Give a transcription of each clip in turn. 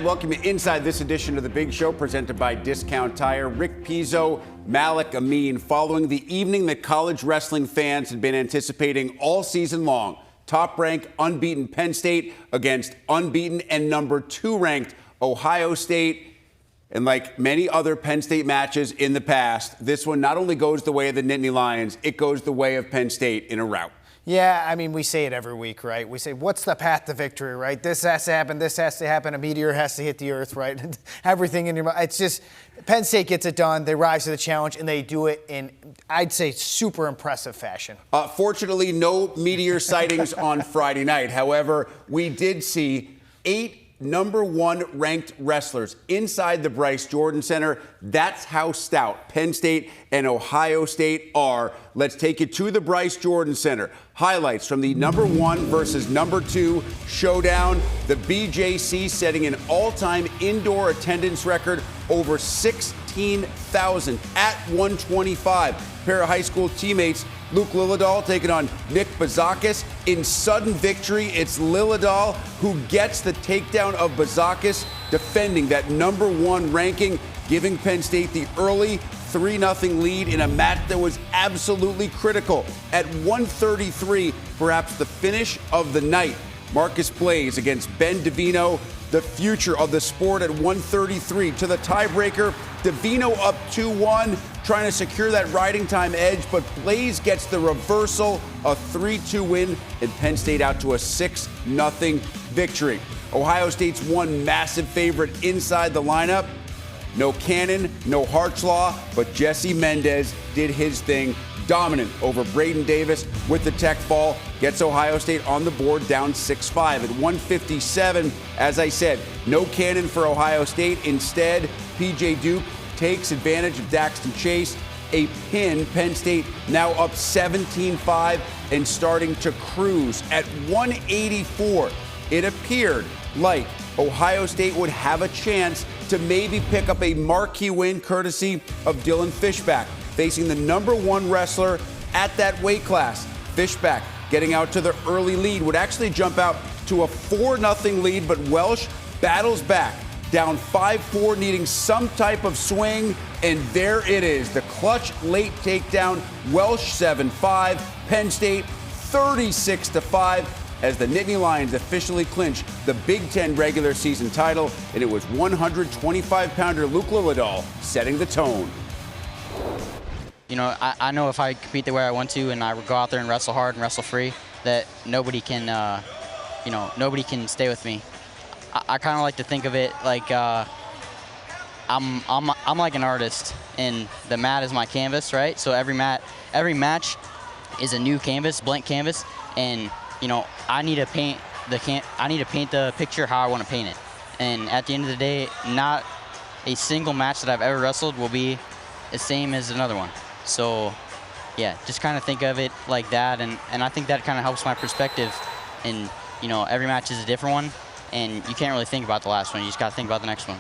welcome you inside this edition of The Big Show, presented by Discount Tire. Rick Pizzo, Malik Amin, following the evening that college wrestling fans had been anticipating all season long. Top-ranked, unbeaten Penn State against unbeaten and number 2-ranked Ohio State. And like many other Penn State matches in the past, this one not only goes the way of the Nittany Lions, it goes the way of Penn State in a rout. Yeah, I mean, we say it every week, right? We say, what's the path to victory, right? This has to happen, this has to happen, a meteor has to hit the earth, right? Everything in your mind. It's just, Penn State gets it done, they rise to the challenge, and they do it in, I'd say, super impressive fashion. Fortunately, no meteor sightings on Friday night. However, we did see 8 number 1 ranked wrestlers inside the Bryce Jordan Center. That's how stout Penn State and Ohio State are. Let's take you to the Bryce Jordan Center. Highlights from the number 1 versus number 2 showdown. The BJC setting an all-time indoor attendance record over 16,000 at 125. A pair of high school teammates, Luke Lilledahl taking on Nick Bazakis. In sudden victory, it's Lilledahl who gets the takedown of Bazakis, defending that number 1 ranking, giving Penn State the early 3-0 lead in a match that was absolutely critical. At 133, perhaps the finish of the night, Marcus Blaze against Ben Davino, the future of the sport at 133. To the tiebreaker, Davino up 2-1, trying to secure that riding time edge, but Blaze gets the reversal, a 3-2 win, and Penn State out to a 6-0 victory. Ohio State's one massive favorite inside the lineup. No Cannon, no Hartslaw, but Jesse Mendez did his thing, dominant over Braden Davis with the tech fall, gets Ohio State on the board down 6-5. At 157, as I said, no Cannon for Ohio State. Instead, P.J. Duke takes advantage of Daxton Chase. A pin, Penn State now up 17-5 and starting to cruise. At 184, it appeared like Ohio State would have a chance to maybe pick up a marquee win courtesy of Dylan Fishback, facing the number 1 wrestler at that weight class. Fishback getting out to the early lead would actually jump out to a 4-0 lead, but Welsh battles back, down 5-4, needing some type of swing, and there it is. The clutch late takedown, Welsh 7-5, Penn State 36-5, as the Nittany Lions officially clinch the Big Ten regular season title, and it was 125-pounder Luke Lilledahl setting the tone. You know, I know if I compete the way I want to and I go out there and wrestle hard and wrestle free, that nobody can, nobody can stay with me. I kind of like to think of it like I'm like an artist, and the mat is my canvas, right? So every match is a new canvas, blank canvas, and you know, I need to paint the picture how I want to paint it. And at the end of the day, not a single match that I've ever wrestled will be the same as another one. So, yeah, just kind of think of it like that, and I think that kind of helps my perspective. And, you know, every match is a different one, and you can't really think about the last one. You just got to think about the next one.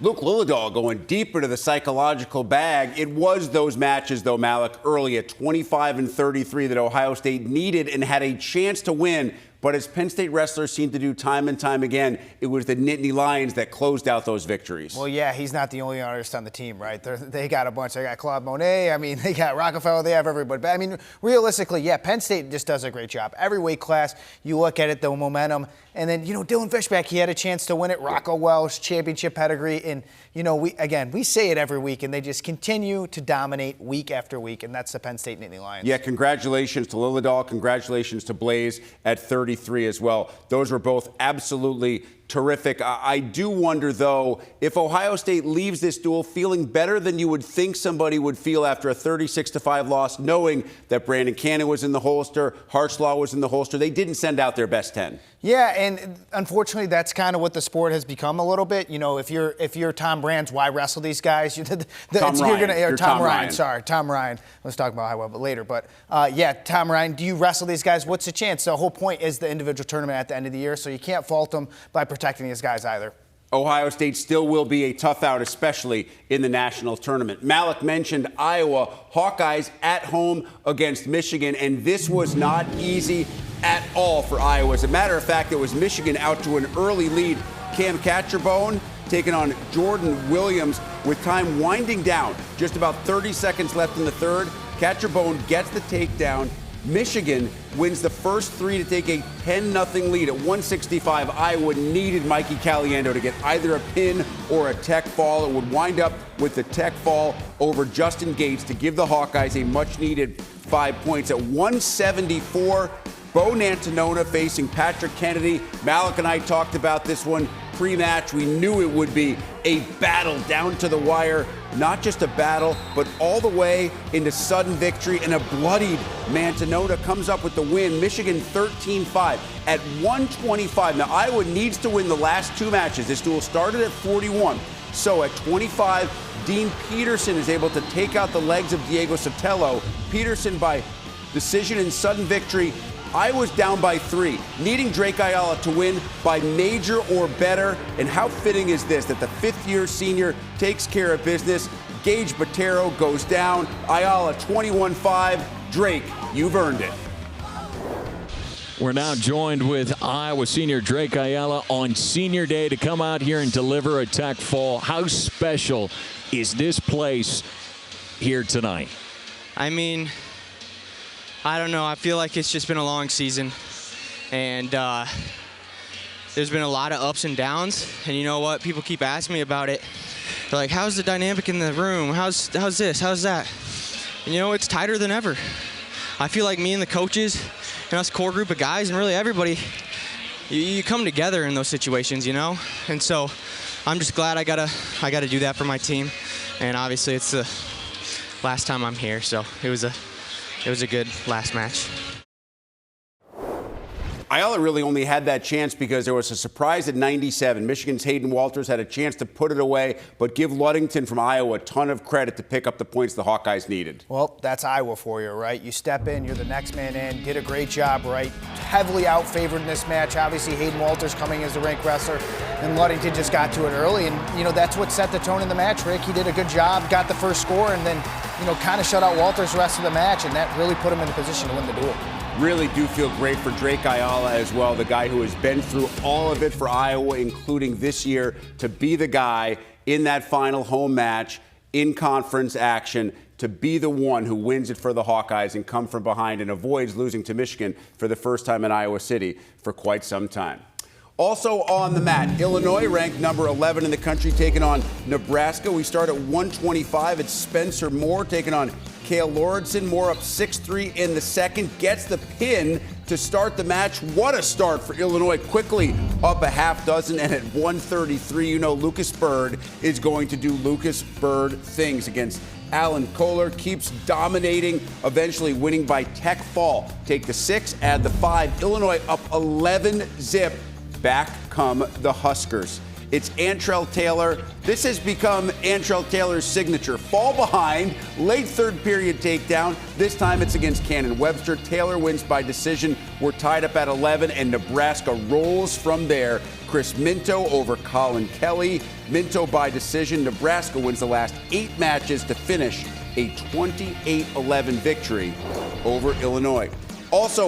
Luke Lilledahl going deep into the psychological bag. It was those matches, though, Malik, early at 25 and 33 that Ohio State needed and had a chance to win. But as Penn State wrestlers seem to do time and time again, it was the Nittany Lions that closed out those victories. Well, yeah, he's not the only artist on the team, right? They got a bunch. They got Claude Monet. I mean, they got Rockefeller. They have everybody. But, I mean, realistically, yeah, Penn State just does a great job. Every weight class, you look at it, the momentum. And then, you know, Dylan Fishback, he had a chance to win it. Rocco Welsh, championship pedigree. And, you know, we say it every week, and they just continue to dominate week after week, and that's the Penn State Nittany Lions. Yeah, congratulations to Lilledahl. Congratulations to Blaze at 33 as well. Those were both absolutely terrific. I do wonder, though, if Ohio State leaves this duel feeling better than you would think somebody would feel after a 36-5 loss, knowing that Brandon Cannon was in the holster, Hartslaw was in the holster. They didn't send out their best 10. Yeah, and unfortunately, that's kind of what the sport has become a little bit. You know, if you're Tom Brands, why wrestle these guys? Tom Ryan. Sorry, Tom Ryan. Let's talk about Iowa later. But, yeah, Tom Ryan, do you wrestle these guys? What's the chance? The whole point is the individual tournament at the end of the year, so you can't fault them by protecting these guys either. Ohio State still will be a tough out, especially in the national tournament. Malik mentioned Iowa. Hawkeyes at home against Michigan, and this was not easy. at all for Iowa. As a matter of fact, it was Michigan out to an early lead. Cam Catcherbone taking on Jordan Williams with time winding down. Just about 30 seconds left in the third. Catcherbone gets the takedown. Michigan wins the first three to take a 10-0 lead at 165. Iowa needed Mikey Caliendo to get either a pin or a tech fall. It would wind up with the tech fall over Justin Gates to give the Hawkeyes a much-needed 5 points. At 174, Bo Nantanona facing Patrick Kennedy. Malik and I talked about this one pre-match. We knew it would be a battle down to the wire. Not just a battle, but all the way into sudden victory, and a bloodied Nantanona comes up with the win. Michigan 13-5 at 125. Now, Iowa needs to win the last two matches. This duel started at 41. So at 25, Dean Peterson is able to take out the legs of Diego Sotelo. Peterson by decision and sudden victory. Iowa's down by 3, needing Drake Ayala to win by major or better. And how fitting is this, that the fifth-year senior takes care of business? Gage Botero goes down. Ayala 21-5. Drake, you've earned it. We're now joined with Iowa senior Drake Ayala on senior day to come out here and deliver a tech fall. How special is this place here tonight? I mean, I don't know. I feel like it's just been a long season, and there's been a lot of ups and downs. And you know what? People keep asking me about it. They're like, "How's the dynamic in the room? How's this? How's that?" And you know, it's tighter than ever. I feel like me and the coaches and us core group of guys and really everybody, you come together in those situations, you know. And so I'm just glad I gotta do that for my team. And obviously, it's the last time I'm here, so it was a good last match. Ayala really only had that chance because there was a surprise at 97. Michigan's Hayden Walters had a chance to put it away, but give Ludington from Iowa a ton of credit to pick up the points the Hawkeyes needed. Well, that's Iowa for you, right? You step in, you're the next man in, did a great job, right? Heavily out-favored in this match. Obviously, Hayden Walters coming as the ranked wrestler, and Ludington just got to it early, and, you know, that's what set the tone in the match, Rick. He did a good job, got the first score, and then, you know, kind of shut out Walters the rest of the match, and that really put him in a position to win the duel. Really do feel great for Drake Ayala as well, the guy who has been through all of it for Iowa, including this year, to be the guy in that final home match in conference action, to be the one who wins it for the Hawkeyes and come from behind and avoids losing to Michigan for the first time in Iowa City for quite some time. Also on the mat, Illinois ranked number 11 in the country, taking on Nebraska. We start at 125. It's Spencer Moore taking on Cale Lauritsen. Moore up 6-3 in the second, gets the pin to start the match. What a start for Illinois, quickly up a half dozen, and at 133, you know Lucas Bird is going to do Lucas Bird things against Alan Kohler. Keeps dominating, eventually winning by tech fall. Take the 6, add the 5. Illinois up 11-zip. Back come the Huskers. It's Antrell Taylor. This has become Antrell Taylor's signature. Fall behind, late third period takedown. This time it's against Cannon Webster. Taylor wins by decision. We're tied up at 11, and Nebraska rolls from there. Chris Minto over Colin Kelly. Minto by decision. Nebraska wins the last 8 matches to finish a 28-11 victory over Illinois. Also